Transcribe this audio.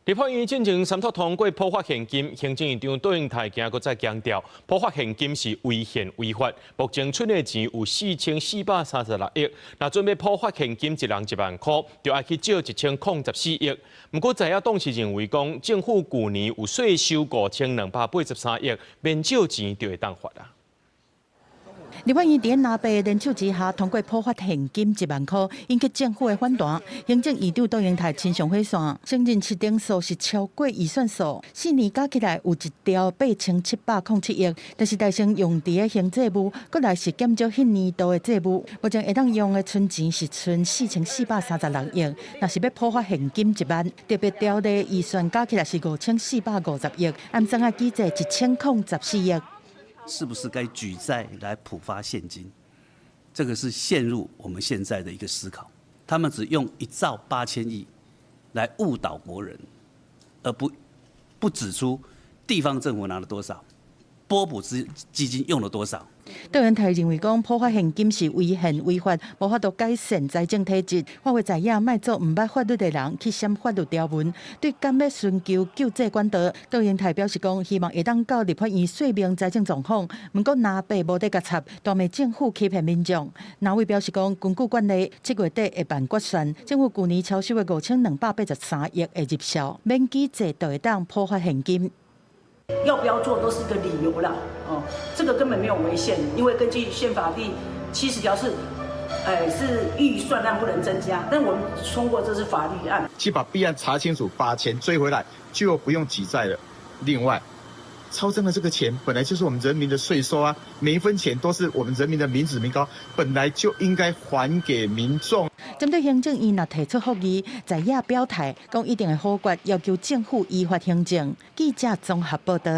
立法院进行三读通过普发现金，行政院长杜英泰今再强调，普发现金是违宪违法。目前出的钱有4436亿，那准备普发现金一人1万块，就要去借1014亿。不过在野董事认为讲，政府去年有税收5283亿，免借钱就会当发啊。 立法院伫拿白联手之下通过普发现金1万块，引起政府的反弹。行政院长杜英泰亲上火线，承认市定数是超过预算数，4年加起来有1兆8707亿，但是大省用伫的行政务，搁来是减少迄年度的债务，目前会当用的存钱是存4436亿，若是要普发现金1万，特别条例预算加起来是5450亿，按总啊记载1014亿。 是不是该举债来普发现金？这个是陷入我们现在的一个思考。他们只用1兆8000亿来误导国人，而不指出地方政府拿了多少，拨补基金用了多少。 杜英泰认为讲普发现金是违宪违法，无法度改善财政体制，发挥在野卖做唔捌法律的人去闪法律条文，对敢要寻求救济管道。杜英泰表示讲，希望会当到立法院说明财政状况，不过拿白无得甲插，当面政府欺骗民众。那位表示讲，根据惯例，7月底会办决算，政府去年超收的5283亿会入效，免记者就会当普发现金。 要不要做都是一个理由啦，哦，这个根本没有违宪，因为根据宪法第70条是预算量不能增加，但我们通过这是法律案，去把弊案查清楚，把钱追回来，就不用举债了。另外，超征的这个钱本来就是我们人民的税收啊，每一分钱都是我们人民的民脂民膏，本来就应该还给民众。 针对行政院若提出复议，在野表态，讲一定会否决，要求政府依法行政。记者综合报道。